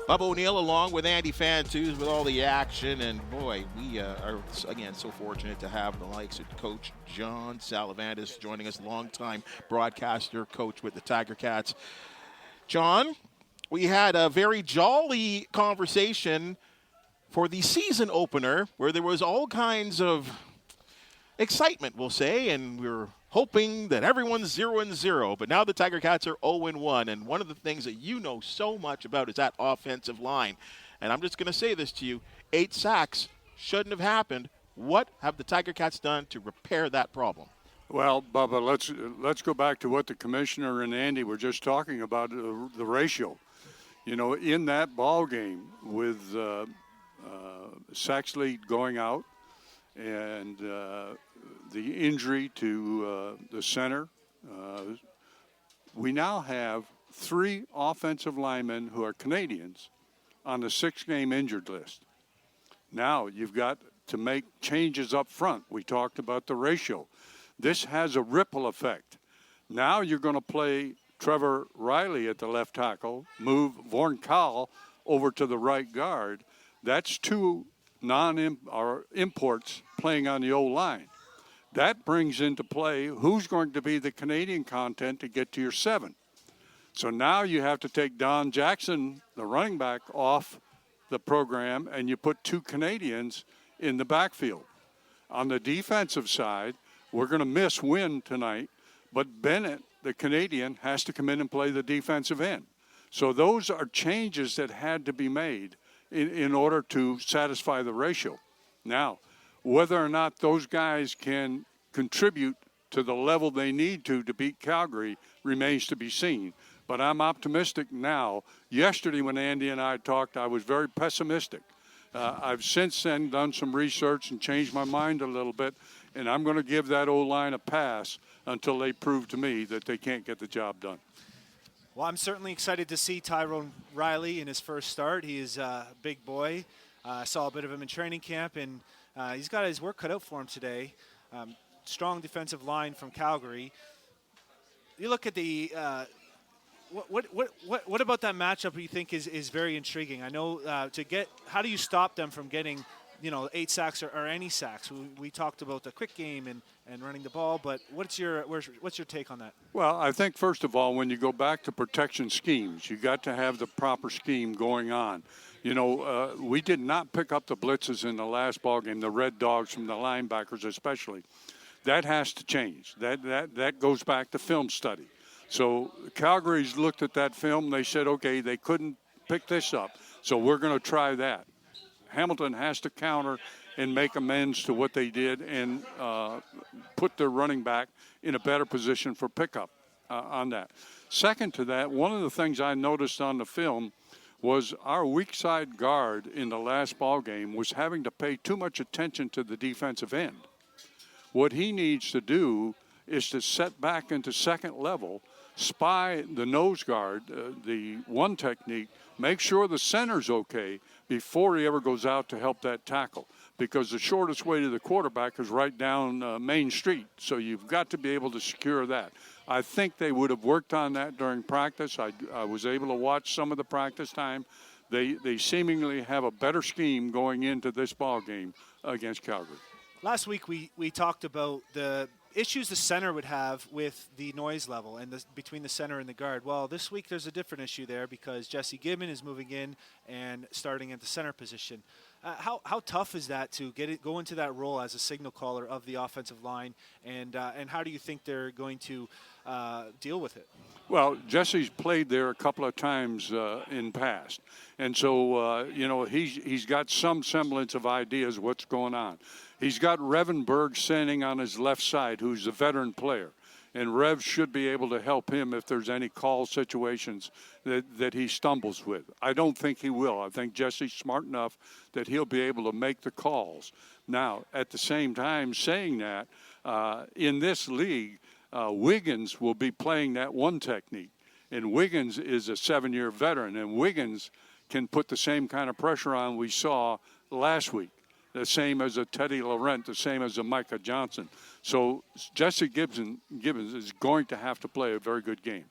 Bubba O'Neill along with Andy Fantuz with all the action. And boy, we are, again, so fortunate to have the likes of Coach John Salavandis joining us, longtime broadcaster, coach with the Tiger-Cats. John, we had a very jolly conversation for the season opener where there was all kinds of excitement, we'll say, and we were hoping that everyone's 0-0, but now the Tiger-Cats are 0-1, and one of the things that you know so much about is that offensive line. And I'm just going to say this to you, 8 sacks shouldn't have happened. What have the Tiger-Cats done to repair that problem? Well, Bubba, let's go back to what the commissioner and Andy were just talking about, the ratio. You know, in that ball game with sacks lead going out and the injury to the center, we now have 3 offensive linemen who are Canadians on the 6-game injured list. Now you've got to make changes up front. We talked about the ratio. This has a ripple effect. Now you're going to play Trevor Riley at the left tackle, move Vorn Kahl over to the right guard. That's 2 imports playing on the O-line. That brings into play who's going to be the Canadian content to get to your 7. So now you have to take Don Jackson, the running back, off the program, and you put 2 Canadians in the backfield. On the defensive side, we're going to miss Wynn tonight, but Bennett, the Canadian, has to come in and play the defensive end. So those are changes that had to be made in order to satisfy the ratio. Now, whether or not those guys can contribute to the level they need to beat Calgary remains to be seen. But I'm optimistic now. Yesterday when Andy and I talked, I was very pessimistic. I've since then done some research and changed my mind a little bit, and I'm going to give that O-line a pass until they prove to me that they can't get the job done. Well, I'm certainly excited to see Tyrone Riley in his first start. He is a big boy. I saw a bit of him in training camp, and he's got his work cut out for him today. Strong defensive line from Calgary. You look at the what about that matchup you think is very intriguing? I know how do you stop them from getting 8 sacks or any sacks? We talked about the quick game and running the ball, but what's your take on that? Well, I think first of all, when you go back to protection schemes, you got to have the proper scheme going on. We did not pick up the blitzes in the last ball game, the red dogs from the linebackers especially. That has to change. That goes back to film study. So Calgary's looked at that film. They said, okay, they couldn't pick this up, so we're going to try that. Hamilton has to counter and make amends to what they did and put their running back in a better position for pickup on that. Second to that, one of the things I noticed on the film was our weak side guard in the last ball game was having to pay too much attention to the defensive end. What he needs to do is to set back into second level, spy the nose guard, the one technique, make sure the center's okay before he ever goes out to help that tackle, because the shortest way to the quarterback is right down Main Street. So you've got to be able to secure that. I think they would have worked on that during practice. I was able to watch some of the practice time. They seemingly have a better scheme going into this ball game against Calgary. Last week we talked about the issues the center would have with the noise level and between the center and the guard. Well, this week there's a different issue there because Jesse Gibbon is moving in and starting at the center position. How tough is that to go into that role as a signal caller of the offensive line, and how do you think they're going to deal with it? Well, Jesse's played there a couple of times in past, and so he's got some semblance of ideas what's going on. He's got Revan Berg standing on his left side, who's a veteran player. And Rev should be able to help him if there's any call situations that he stumbles with. I don't think he will. I think Jesse's smart enough that he'll be able to make the calls. Now, at the same time, saying that, in this league, Wiggins will be playing that one technique. And Wiggins is a 7-year veteran, and Wiggins can put the same kind of pressure on we saw last week. The same as a Teddy Laurent, the same as a Micah Johnson. So Jesse Gibbons is going to have to play a very good game.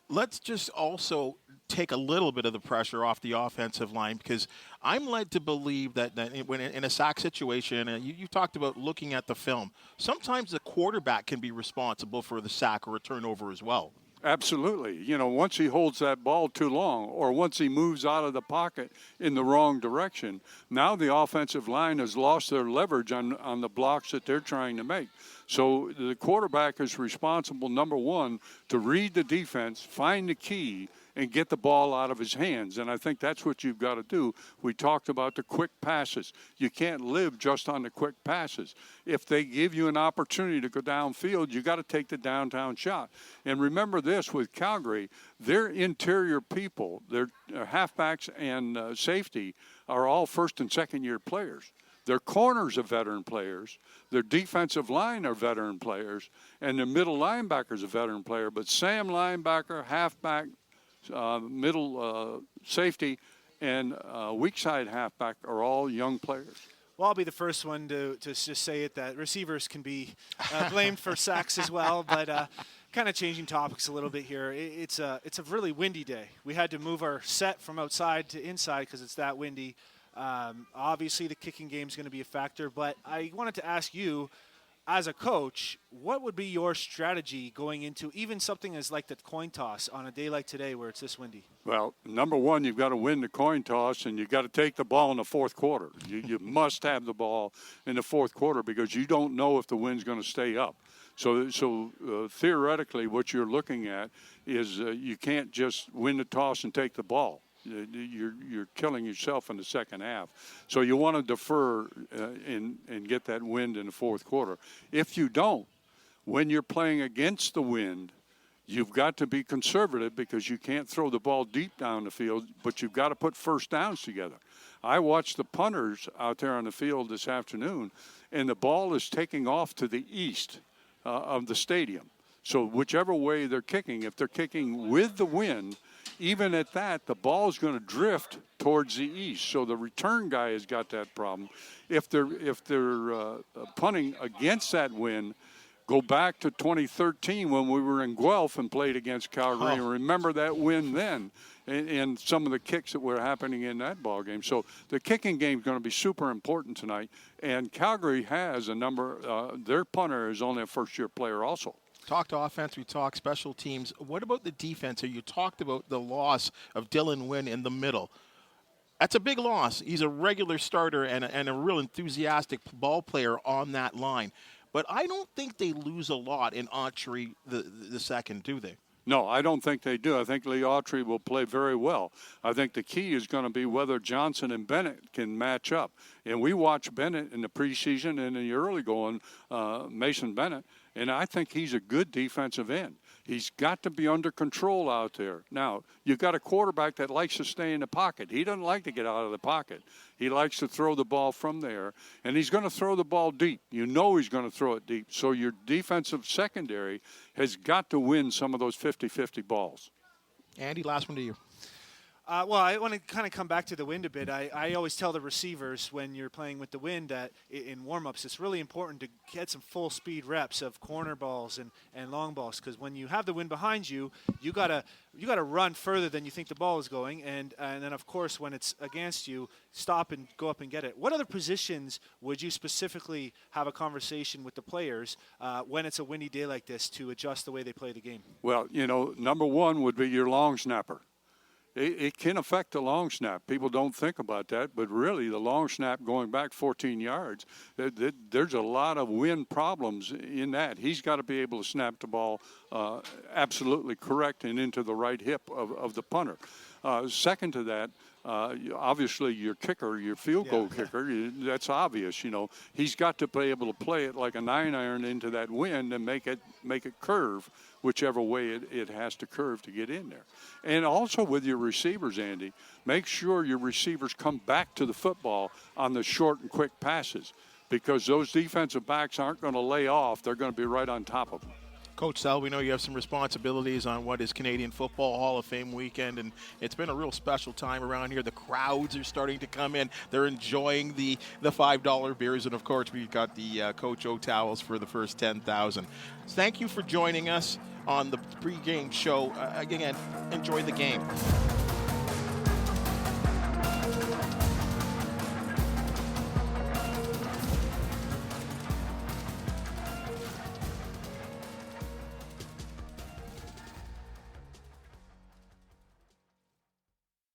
Let's just also take a little bit of the pressure off the offensive line? Because I'm led to believe that when in a sack situation, you talked about looking at the film, sometimes the quarterback can be responsible for the sack or a turnover as well. Absolutely. You know, once he holds that ball too long or once he moves out of the pocket in the wrong direction, now the offensive line has lost their leverage on the blocks that they're trying to make. So the quarterback is responsible, number one, to read the defense, find the key, and get the ball out of his hands. And I think that's what you've got to do. We talked about the quick passes. You can't live just on the quick passes. If they give you an opportunity to go downfield, you got to take the downtown shot. And remember this, with Calgary, their interior people, their halfbacks and safety are all first and second year players. Their corners are veteran players. Their defensive line are veteran players. And their middle linebackers are veteran player. But Sam linebacker, halfback, middle safety, and weak side halfback are all young players. Well, I'll be the first one to just say it, that receivers can be blamed for sacks as well. But kind of changing topics a little bit here. It's a really windy day. We had to move our set from outside to inside because it's that windy. Obviously, the kicking game is going to be a factor. But I wanted to ask you, as a coach, what would be your strategy going into even something as like the coin toss on a day like today where it's this windy? Well, number one, you've got to win the coin toss, and you've got to take the ball in the fourth quarter. You must have the ball in the fourth quarter because you don't know if the wind's going to stay up. So theoretically, what you're looking at is you can't just win the toss and take the ball. You're killing yourself in the second half. So you want to defer and get that wind in the fourth quarter. If you don't, when you're playing against the wind, you've got to be conservative because you can't throw the ball deep down the field, but you've got to put first downs together. I watched the punters out there on the field this afternoon, and the ball is taking off to the east of the stadium. So whichever way they're kicking, if they're kicking with the wind, even at that, the ball is going to drift towards the east. So the return guy has got that problem. If they're punting against that wind, go back to 2013 when we were in Guelph and played against Calgary. And remember that win then and some of the kicks that were happening in that ball game. So the kicking game is going to be super important tonight. And Calgary has a number. Their punter is only a first-year player also. Talked offense, we talked special teams. What about the defense? You talked about the loss of Dylan Wynn in the middle. That's a big loss. He's a regular starter and a real enthusiastic ball player on that line. But I don't think they lose a lot in Autry the second, do they? No, I don't think they do. I think Lee Autry will play very well. I think the key is going to be whether Johnson and Bennett can match up. And we watched Bennett in the preseason and in the early going, Mason Bennett, and I think he's a good defensive end. He's got to be under control out there. Now, you've got a quarterback that likes to stay in the pocket. He doesn't like to get out of the pocket. He likes to throw the ball from there, and he's going to throw the ball deep. You know he's going to throw it deep. So your defensive secondary has got to win some of those 50-50 balls. Andy, last one to you. Well, I want to kind of come back to the wind a bit. I always tell the receivers when you're playing with the wind that in warm-ups it's really important to get some full-speed reps of corner balls and long balls because when you have the wind behind you, you gotta run further than you think the ball is going, and then of course when it's against you, stop and go up and get it. What other positions would you specifically have a conversation with the players when it's a windy day like this to adjust the way they play the game? Well, number one would be your long snapper. It can affect the long snap. People don't think about that, but really the long snap going back 14 yards, there's a lot of wind problems in that. He's got to be able to snap the ball absolutely correct and into the right hip of the punter. Second to that, obviously your kicker, your field goal kicker, that's obvious. He's got to be able to play it like a 9-iron into that wind and make it curve whichever way it has to curve to get in there. And also with your receivers, Andy, make sure your receivers come back to the football on the short and quick passes because those defensive backs aren't going to lay off. They're going to be right on top of them. Coach Sal, we know you have some responsibilities on what is Canadian Football Hall of Fame weekend, and it's been a real special time around here. The crowds are starting to come in. They're enjoying the $5 beers, and of course, we've got the Coach O towels for the first 10,000. Thank you for joining us on the pregame show. Again, enjoy the game.